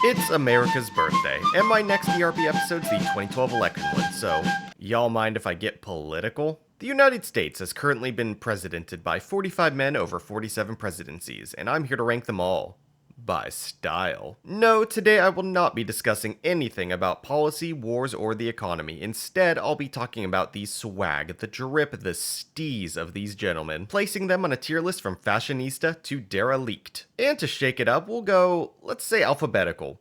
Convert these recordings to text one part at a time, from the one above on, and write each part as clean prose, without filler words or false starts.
It's America's birthday, and my next ERP episode's the 2012 election one, so y'all mind if I get political? The United States has currently been presidented by 45 men over 47 presidencies, and I'm here to rank them all. By style. No, today I will not be discussing anything about policy, wars, or the economy. Instead, I'll be talking about the swag, the drip, the steez of these gentlemen, placing them on a tier list from fashionista to derelict. And to shake it up, we'll go, let's say alphabetical.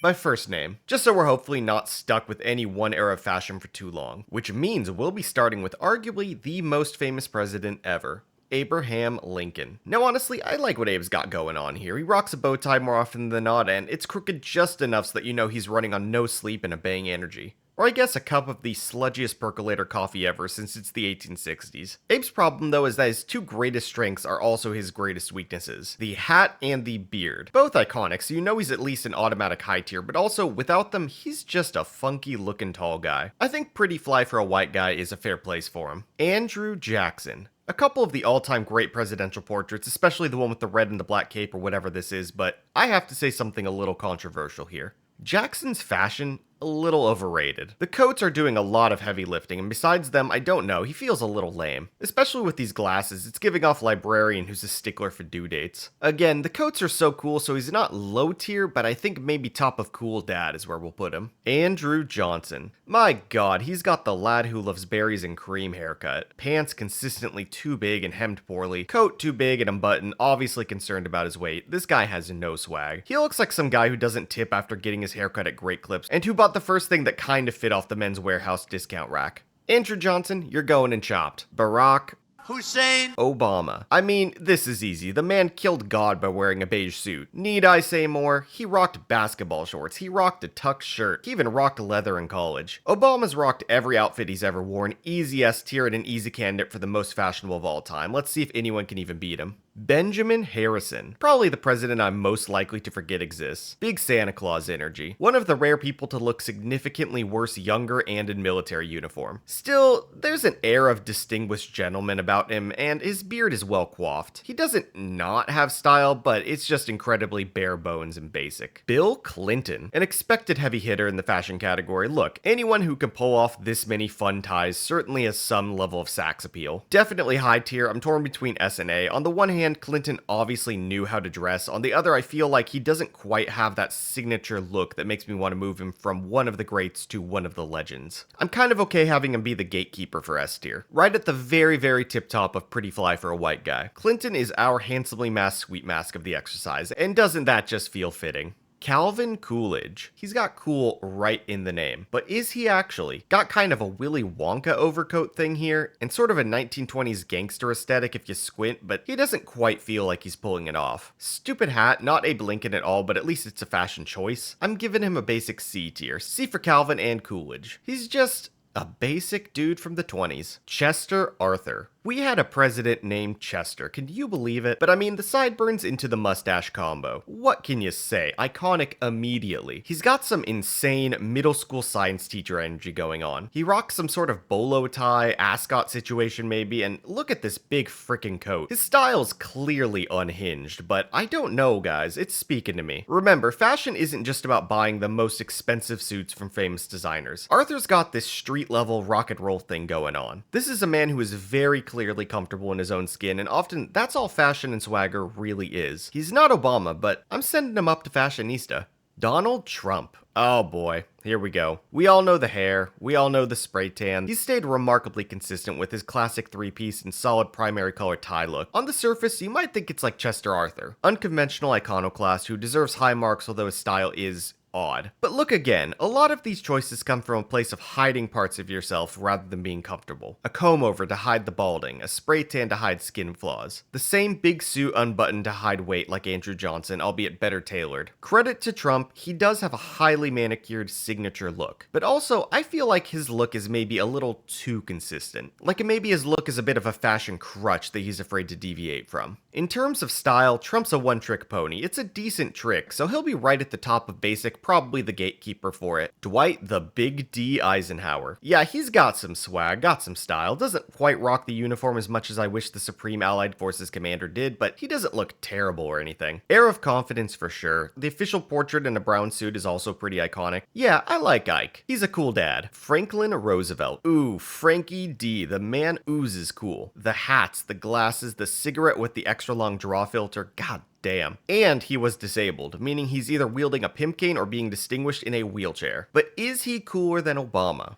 By first name, just so we're hopefully not stuck with any one era of fashion for too long, which means we'll be starting with arguably the most famous president ever. Abraham Lincoln. Now honestly, I like what Abe's got going on here. He rocks a bow tie more often than not, and it's crooked just enough so that you know he's running on no sleep and obeying energy. Or I guess a cup of the sludgiest percolator coffee ever since it's the 1860s. Abe's problem though is that his two greatest strengths are also his greatest weaknesses. The hat and the beard. Both iconic, so you know he's at least an automatic high tier, but also without them, he's just a funky looking tall guy. I think pretty fly for a white guy is a fair place for him. Andrew Jackson. A couple of the all-time great presidential portraits, especially the one with the red and the black cape or whatever this is, but I have to say something a little controversial here. Jackson's fashion, a little overrated. The coats are doing a lot of heavy lifting, and besides them, I don't know, he feels a little lame. Especially with these glasses, it's giving off librarian who's a stickler for due dates. Again, the coats are so cool, so he's not low tier, but I think maybe top of cool dad is where we'll put him. Andrew Johnson. My god, he's got the lad who loves berries and cream haircut. Pants consistently too big and hemmed poorly. Coat too big and unbuttoned, obviously concerned about his weight. This guy has no swag. He looks like some guy who doesn't tip after getting his haircut at Great Clips, and who bought the first thing that kind of fit off the Men's Warehouse discount rack. Andrew Johnson, you're going and chopped. Barack Hussein Obama. I mean, this is easy. The man killed God by wearing a beige suit. Need I say more? He rocked basketball shorts. He rocked a tucked shirt. He even rocked leather in college. Obama's rocked every outfit he's ever worn. Easy S tier and an easy candidate for the most fashionable of all time. Let's see if anyone can even beat him. Benjamin Harrison. Probably the president I'm most likely to forget exists. Big Santa Claus energy. One of the rare people to look significantly worse younger and in military uniform. Still, there's an air of distinguished gentleman about him, and his beard is well coiffed. He doesn't not have style, but it's just incredibly bare bones and basic. Bill Clinton. An expected heavy hitter in the fashion category. Look, anyone who can pull off this many fun ties certainly has some level of sax appeal. Definitely high tier. I'm torn between S and A. On the one hand, Clinton obviously knew how to dress. On the other, I feel like he doesn't quite have that signature look that makes me want to move him from one of the greats to one of the legends. I'm kind of okay having him be the gatekeeper for S tier. Right at the very tip top of pretty fly for a white guy. Clinton is our handsomely masked sweet mask of the exercise, and doesn't that just feel fitting? Calvin Coolidge. He's got cool right in the name, but is he actually? Got kind of a Willy Wonka overcoat thing here, and sort of a 1920s gangster aesthetic if you squint, but he doesn't quite feel like he's pulling it off. Stupid hat, not Abe Lincoln at all, but at least it's a fashion choice. I'm giving him a basic C tier. C for Calvin and Coolidge. He's just a basic dude from the 20s. Chester Arthur. We had a president named Chester, can you believe it? But I mean, the sideburns into the mustache combo. What can you say? Iconic immediately. He's got some insane middle school science teacher energy going on. He rocks some sort of bolo tie, ascot situation maybe, and look at this big freaking coat. His style's clearly unhinged, but I don't know guys, it's speaking to me. Remember, fashion isn't just about buying the most expensive suits from famous designers. Arthur's got this street level rock and roll thing going on. This is a man who is very clearly comfortable in his own skin, and often that's all fashion and swagger really is. He's not Obama, but I'm sending him up to fashionista. Donald Trump. Oh boy, here we go. We all know the hair, we all know the spray tan. He's stayed remarkably consistent with his classic three-piece and solid primary color tie look. On the surface, you might think it's like Chester Arthur. Unconventional iconoclast who deserves high marks, although his style is odd. But look again, a lot of these choices come from a place of hiding parts of yourself rather than being comfortable. A comb over to hide the balding, a spray tan to hide skin flaws. The same big suit unbuttoned to hide weight like Andrew Johnson, albeit better tailored. Credit to Trump, he does have a highly manicured signature look. But also, I feel like his look is maybe a little too consistent. Like maybe his look is a bit of a fashion crutch that he's afraid to deviate from. In terms of style, Trump's a one-trick pony. It's a decent trick, so he'll be right at the top of basic pick probably the gatekeeper for it, Dwight the Big D Eisenhower. Yeah, he's got some swag, got some style, doesn't quite rock the uniform as much as I wish the Supreme Allied Forces commander did, but he doesn't look terrible or anything. Air of confidence for sure. The official portrait in a brown suit is also pretty iconic. Yeah, I like Ike. He's a cool dad. Franklin Roosevelt. Ooh, Frankie D. The man oozes cool. The hats, the glasses, the cigarette with the extra long draw filter. God damn. And he was disabled, meaning he's either wielding a pimp cane or being distinguished in a wheelchair. But is he cooler than Obama?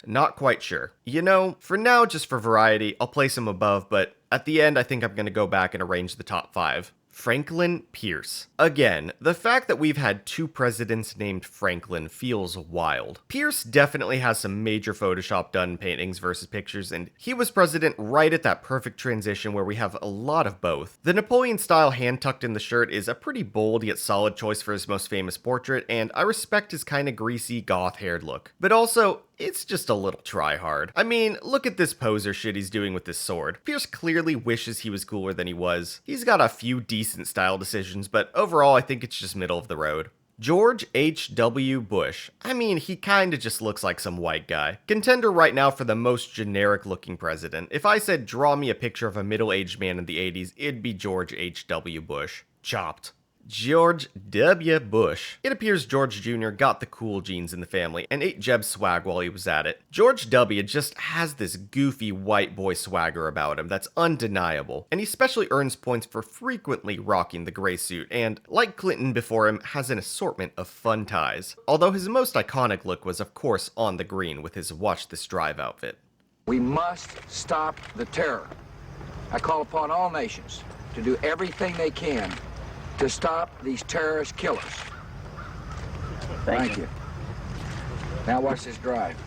Not quite sure. You know, for now, just for variety, I'll place him above, but at the end, I think I'm gonna go back and arrange the top 5. Franklin Pierce. Again, the fact that we've had 2 presidents named Franklin feels wild. Pierce definitely has some major Photoshop done paintings versus pictures, and he was president right at that perfect transition where we have a lot of both. The Napoleon-style hand tucked in the shirt is a pretty bold yet solid choice for his most famous portrait, and I respect his kinda greasy, goth-haired look. But also, it's just a little try-hard. I mean, look at this poser shit he's doing with this sword. Pierce clearly wishes he was cooler than he was. He's got a few decent style decisions, but overall I think it's just middle of the road. George H.W. Bush. I mean, he kinda just looks like some white guy. Contender right now for the most generic looking president. If I said draw me a picture of a middle-aged man in the 80s, it'd be George H.W. Bush. Chopped. George W. Bush. It appears George Jr. got the cool genes in the family and ate Jeb's swag while he was at it. George W. just has this goofy white boy swagger about him that's undeniable, and he especially earns points for frequently rocking the gray suit and, like Clinton before him, has an assortment of fun ties. Although his most iconic look was of course on the green with his Watch This Drive outfit. We must stop the terror. I call upon all nations to do everything they can to stop these terrorist killers. Thank you. Now watch this drive.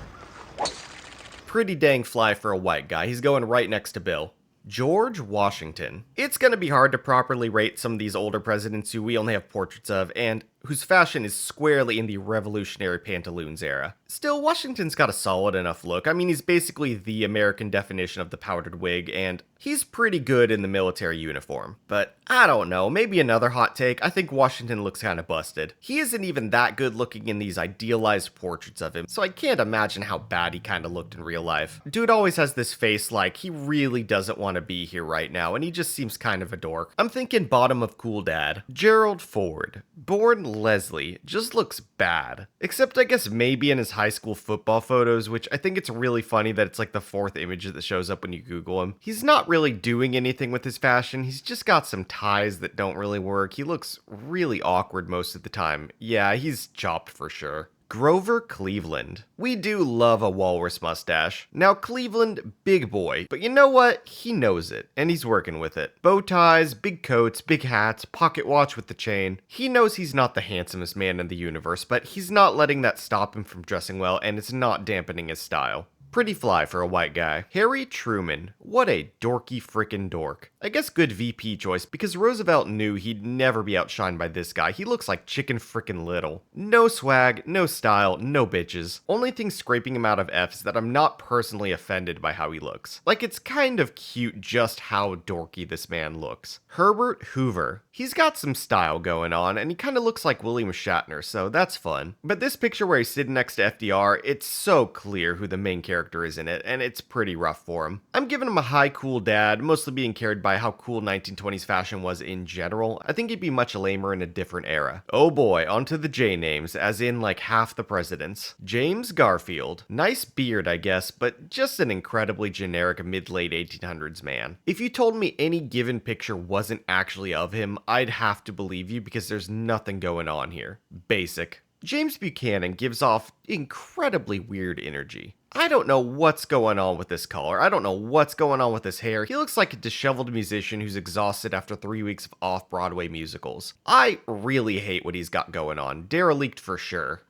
Pretty dang fly for a white guy. He's going right next to Bill. George Washington. It's gonna be hard to properly rate some of these older presidents who we only have portraits of, and whose fashion is squarely in the revolutionary pantaloons era. Still, Washington's got a solid enough look. I mean, he's basically the American definition of the powdered wig, and he's pretty good in the military uniform. But I don't know, maybe another hot take, I think Washington looks kinda busted. He isn't even that good looking in these idealized portraits of him, so I can't imagine how bad he kinda looked in real life. Dude always has this face like he really doesn't want to be here right now, and he just seems kind of a dork. I'm thinking bottom of cool dad. Gerald Ford. Born Leslie. Just looks bad. Except I guess maybe in his high school football photos, which I think it's really funny that it's like the 4th image that shows up when you Google him. He's not really doing anything with his fashion. He's just got some ties that don't really work. He looks really awkward most of the time. Yeah, he's chopped for sure. Grover Cleveland. We do love a walrus mustache. Now Cleveland, big boy, but you know what? He knows it, and he's working with it. Bow ties, big coats, big hats, pocket watch with the chain. He knows he's not the handsomest man in the universe, but he's not letting that stop him from dressing well, and it's not dampening his style. Pretty fly for a white guy. Harry Truman. What a dorky frickin' dork. I guess good VP choice because Roosevelt knew he'd never be outshined by this guy. He looks like Chicken Frickin' Little. No swag, no style, no bitches. Only thing scraping him out of F is that I'm not personally offended by how he looks. Like, it's kind of cute just how dorky this man looks. Herbert Hoover. He's got some style going on, and he kind of looks like William Shatner, so that's fun. But this picture where he's sitting next to FDR, it's so clear who the main character is in it, and it's pretty rough for him. I'm giving him a high cool dad, mostly being carried by how cool 1920s fashion was in general. I think he'd be much lamer in a different era. Oh boy, onto the J names, as in like half the presidents. James Garfield. Nice beard, I guess, but just an incredibly generic mid-late 1800s man. If you told me any given picture wasn't actually of him, I'd have to believe you because there's nothing going on here. Basic. James Buchanan gives off incredibly weird energy. I don't know what's going on with this color. I don't know what's going on with his hair. He looks like a disheveled musician who's exhausted after 3 weeks of off-Broadway musicals. I really hate what he's got going on. Derelict for sure.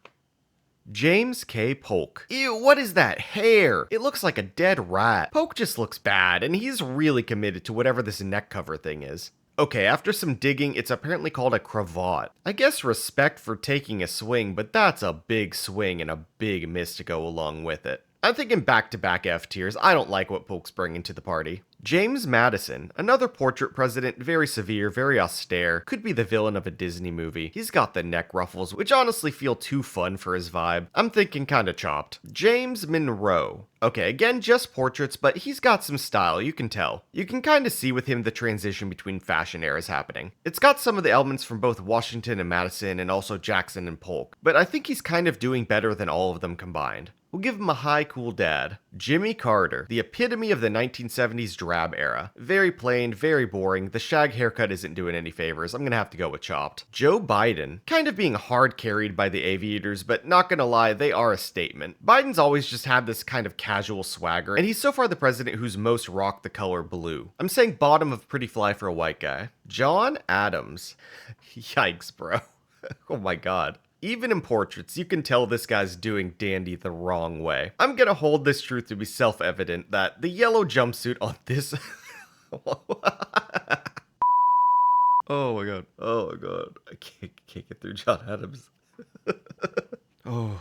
James K. Polk. Ew, what is that hair? It looks like a dead rat. Polk just looks bad, and he's really committed to whatever this neck cover thing is. Okay, after some digging, it's apparently called a cravat. I guess respect for taking a swing, but that's a big swing and a big miss to go along with it. I'm thinking back-to-back F tiers. I don't like what Polk's bringing to the party. James Madison, another portrait president, very severe, very austere, could be the villain of a Disney movie. He's got the neck ruffles, which honestly feel too fun for his vibe. I'm thinking kinda chopped. James Monroe. Okay, again, just portraits, but he's got some style, you can tell. You can kinda see with him the transition between fashion eras happening. It's got some of the elements from both Washington and Madison, and also Jackson and Polk, but I think he's kind of doing better than all of them combined. We'll give him a high cool dad. Jimmy Carter, the epitome of the 1970s drab era. Very plain, very boring, the shag haircut isn't doing any favors, I'm gonna have to go with chopped. Joe Biden, kind of being hard carried by the aviators, but not gonna lie, they are a statement. Biden's always just had this kind of casual swagger, and he's so far the president who's most rocked the color blue. I'm saying bottom of pretty fly for a white guy. John Adams. Yikes, bro. Oh my god. Even in portraits, you can tell this guy's doing dandy the wrong way. I'm gonna hold this truth to be self-evident that the yellow jumpsuit on this... Oh my god. Oh my god. I can't get through John Adams. Oh.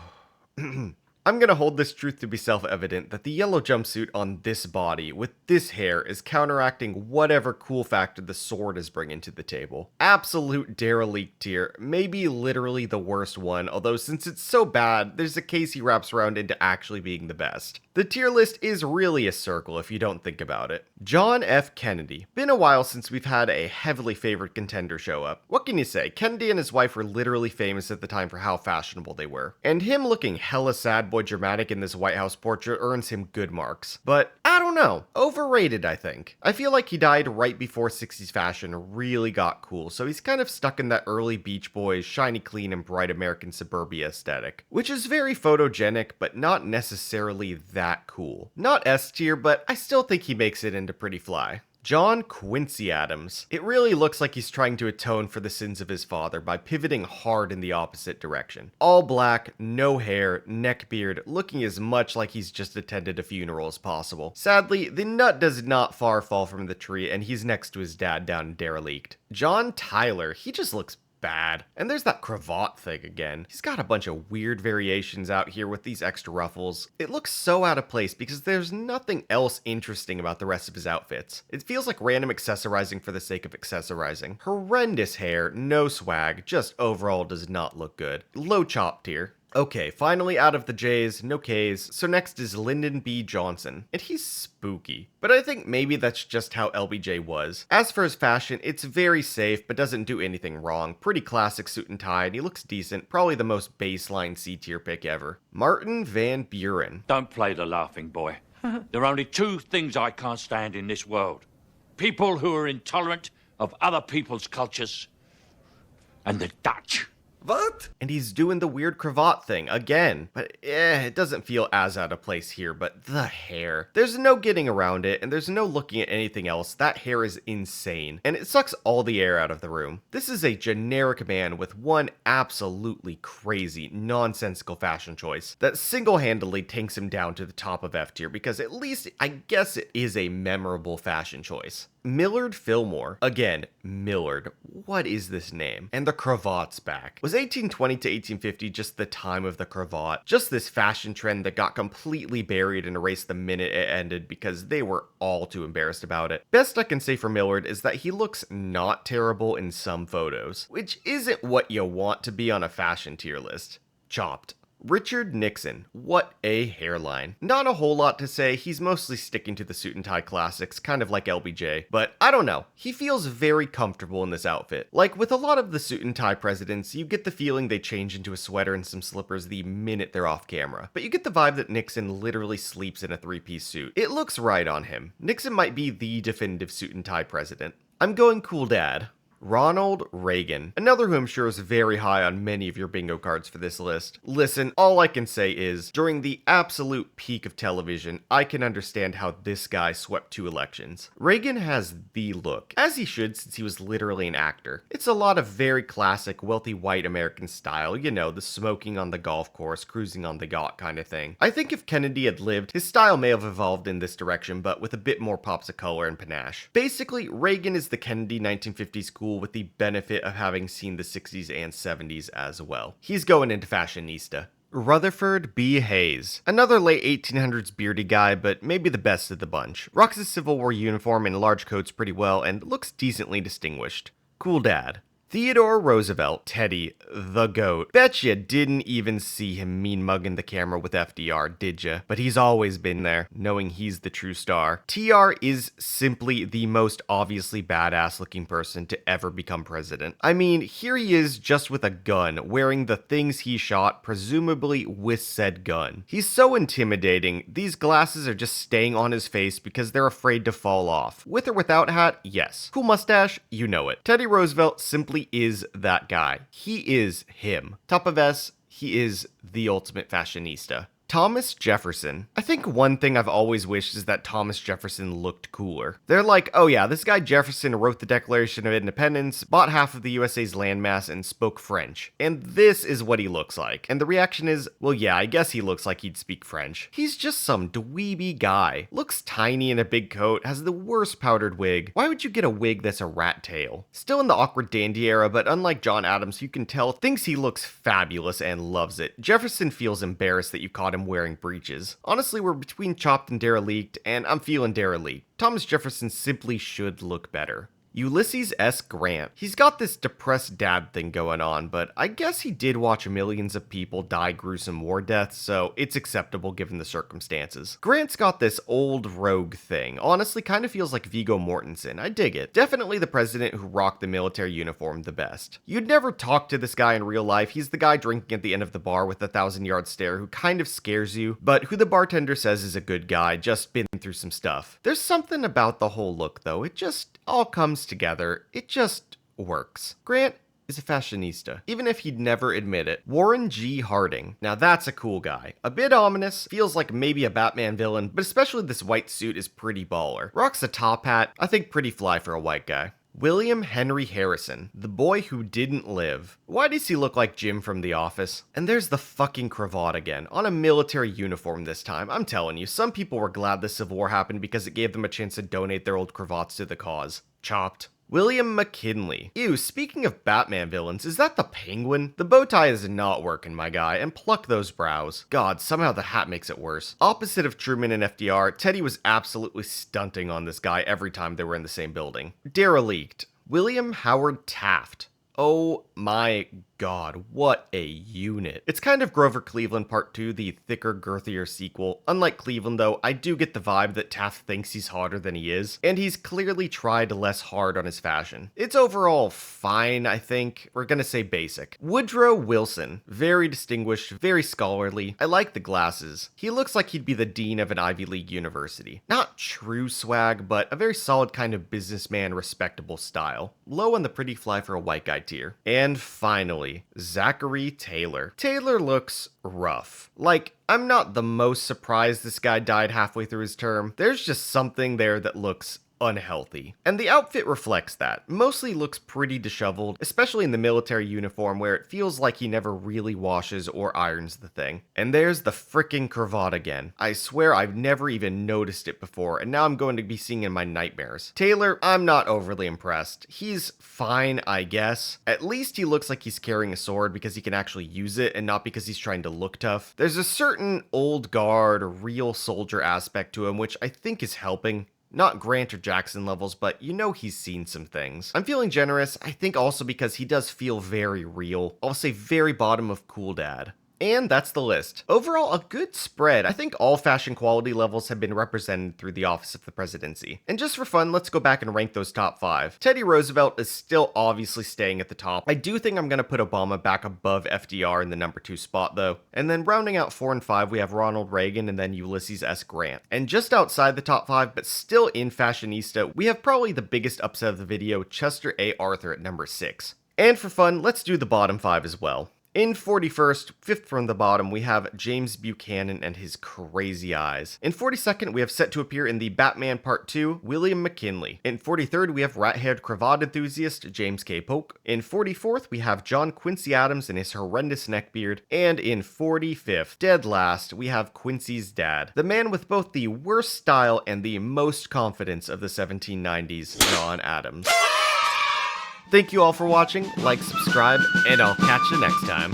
I'm gonna hold this truth to be self-evident that the yellow jumpsuit on this body with this hair is counteracting whatever cool factor the sword is bringing to the table. Absolute derelict tier, maybe literally the worst one, although since it's so bad, there's a case he wraps around into actually being the best. The tier list is really a circle if you don't think about it. John F. Kennedy. Been a while since we've had a heavily favored contender show up. What can you say? Kennedy and his wife were literally famous at the time for how fashionable they were. And him looking hella sad boy dramatic in this White House portrait earns him good marks. But I don't know. Overrated, I think. I feel like he died right before 60s fashion really got cool, so he's kind of stuck in that early Beach Boys, shiny clean and bright American suburbia aesthetic. Which is very photogenic, but not necessarily that cool. Not S tier, but I still think he makes it into pretty fly. John Quincy Adams. It really looks like he's trying to atone for the sins of his father by pivoting hard in the opposite direction. All black, no hair, neck beard, looking as much like he's just attended a funeral as possible. Sadly, the nut does not far fall from the tree and he's next to his dad down in Derelict. John Tyler. He just looks bad. And there's that cravat thing again. He's got a bunch of weird variations out here with these extra ruffles. It looks so out of place because there's nothing else interesting about the rest of his outfits. It feels like random accessorizing for the sake of accessorizing. Horrendous hair, no swag, just overall does not look good. Low chop tier. Okay, finally out of the J's, no K's, so next is Lyndon B. Johnson, and he's spooky. But I think maybe that's just how LBJ was. As for his fashion, it's very safe, but doesn't do anything wrong. Pretty classic suit and tie, and he looks decent, probably the most baseline C-tier pick ever. Martin Van Buren. Don't play the laughing boy. There are only two things I can't stand in this world. People who are intolerant of other people's cultures, and the Dutch. What? And he's doing the weird cravat thing again. But it doesn't feel as out of place here, but the hair. There's no getting around it, and there's no looking at anything else. That hair is insane, and it sucks all the air out of the room. This is a generic man with one absolutely crazy, nonsensical fashion choice that single-handedly takes him down to the top of F tier, because at least I guess it is a memorable fashion choice. Millard Fillmore. Again, Millard. What is this name? And the cravat's back. Was 1820 to 1850 just the time of the cravat? Just this fashion trend that got completely buried and erased the minute it ended because they were all too embarrassed about it. Best I can say for Millard is that he looks not terrible in some photos, which isn't what you want to be on a fashion tier list. Chopped. Richard Nixon. What a hairline. Not a whole lot to say, he's mostly sticking to the suit and tie classics, kind of like LBJ, but I don't know, he feels very comfortable in this outfit. Like with a lot of the suit and tie presidents, you get the feeling they change into a sweater and some slippers the minute they're off camera, but you get the vibe that Nixon literally sleeps in a three-piece suit. It looks right on him. Nixon might be the definitive suit and tie president. I'm going cool dad. Ronald Reagan. Another who I'm sure is very high on many of your bingo cards for this list. Listen, all I can say is, during the absolute peak of television, I can understand how this guy swept 2 elections. Reagan has the look, as he should since he was literally an actor. It's a lot of very classic, wealthy white American style, you know, the smoking on the golf course, cruising on the yacht kind of thing. I think if Kennedy had lived, his style may have evolved in this direction, but with a bit more pops of color and panache. Basically, Reagan is the Kennedy 1950s cool with the benefit of having seen the 60s and 70s as well. He's going into fashionista. Rutherford B. Hayes. Another late 1800s beardy guy, but maybe the best of the bunch. Rocks his Civil War uniform and large coats pretty well and looks decently distinguished. Cool dad. Theodore Roosevelt, Teddy, the GOAT. Betcha didn't even see him mean mugging the camera with FDR, did ya? But he's always been there, knowing he's the true star. TR is simply the most obviously badass looking person to ever become president. I mean, here he is just with a gun, wearing the things he shot, presumably with said gun. He's so intimidating, these glasses are just staying on his face because they're afraid to fall off. With or without hat, yes. Cool mustache, you know it. Teddy Roosevelt simply is that guy. He is him. Top of S, he is the ultimate fashionista. Thomas Jefferson. I think one thing I've always wished is that Thomas Jefferson looked cooler. They're like, oh yeah, this guy Jefferson wrote the Declaration of Independence, bought half of the USA's landmass, and spoke French. And this is what he looks like. And the reaction is, well yeah, I guess he looks like he'd speak French. He's just some dweeby guy. Looks tiny in a big coat, has the worst powdered wig. Why would you get a wig that's a rat tail? Still in the awkward dandy era, but unlike John Adams, you can tell thinks he looks fabulous and loves it. Jefferson feels embarrassed that you caught him wearing breeches. Honestly, we're between Chopped and Derelict, and I'm feeling Derelict. Thomas Jefferson simply should look better. Ulysses S. Grant. He's got this depressed dad thing going on, but I guess he did watch millions of people die gruesome war deaths, so it's acceptable given the circumstances. Grant's got this old rogue thing. Honestly, kind of feels like Viggo Mortensen. I dig it. Definitely the president who rocked the military uniform the best. You'd never talk to this guy in real life. He's the guy drinking at the end of the bar with the 1,000-yard stare who kind of scares you, but who the bartender says is a good guy, just been through some stuff. There's something about the whole look, though. It just all comes together. It just works. Grant is a fashionista, even if he'd never admit it. Warren G. Harding. Now that's a cool guy. A bit ominous, feels like maybe a Batman villain, but especially this white suit is pretty baller. Rocks a top hat, I think pretty fly for a white guy. William Henry Harrison, the boy who didn't live. Why does he look like Jim from The Office? And there's the fucking cravat again, on a military uniform this time. I'm telling you, some people were glad the Civil War happened because it gave them a chance to donate their old cravats to the cause. Chopped. William McKinley. Ew, speaking of Batman villains, is that the Penguin? The bow tie is not working, my guy, and pluck those brows. God, somehow the hat makes it worse. Opposite of Truman and FDR, Teddy was absolutely stunting on this guy every time they were in the same building. Derelict. William Howard Taft. Oh my God, what a unit. It's kind of Grover Cleveland Part 2, the thicker, girthier sequel. Unlike Cleveland though, I do get the vibe that Taft thinks he's hotter than he is, and he's clearly tried less hard on his fashion. It's overall fine, I think. We're gonna say basic. Woodrow Wilson. Very distinguished, very scholarly. I like the glasses. He looks like he'd be the dean of an Ivy League university. Not true swag, but a very solid kind of businessman, respectable style. Low on the pretty fly for a white guy tier. And finally, Zachary Taylor. Taylor looks rough. Like, I'm not the most surprised this guy died halfway through his term. There's just something there that looks unhealthy. And the outfit reflects that. Mostly looks pretty disheveled, especially in the military uniform where it feels like he never really washes or irons the thing. And there's the frickin' cravat again. I swear I've never even noticed it before, and now I'm going to be seeing it in my nightmares. Taylor, I'm not overly impressed. He's fine, I guess. At least he looks like he's carrying a sword because he can actually use it and not because he's trying to look tough. There's a certain old guard, real soldier aspect to him, which I think is helping. Not Grant or Jackson levels, but you know he's seen some things. I'm feeling generous, I think also because he does feel very real. I'll say very bottom of cool dad. And that's the list. Overall, a good spread. I think all fashion quality levels have been represented through the office of the presidency. And just for fun, let's go back and rank those top 5. Teddy Roosevelt is still obviously staying at the top. I do think I'm going to put Obama back above FDR in the number 2 spot though. And then rounding out 4 and 5, we have Ronald Reagan and then Ulysses S. Grant. And just outside the top 5, but still in fashionista, we have probably the biggest upset of the video, Chester A. Arthur at number 6. And for fun, let's do the bottom 5 as well. In 41st, 5th from the bottom, we have James Buchanan and his crazy eyes. In 42nd, we have set to appear in the Batman Part 2, William McKinley. In 43rd, we have rat-haired cravat enthusiast James K. Polk. In 44th, we have John Quincy Adams and his horrendous neckbeard. And in 45th, dead last, we have Quincy's dad, the man with both the worst style and the most confidence of the 1790s, John Adams. Thank you all for watching, like, subscribe, and I'll catch you next time.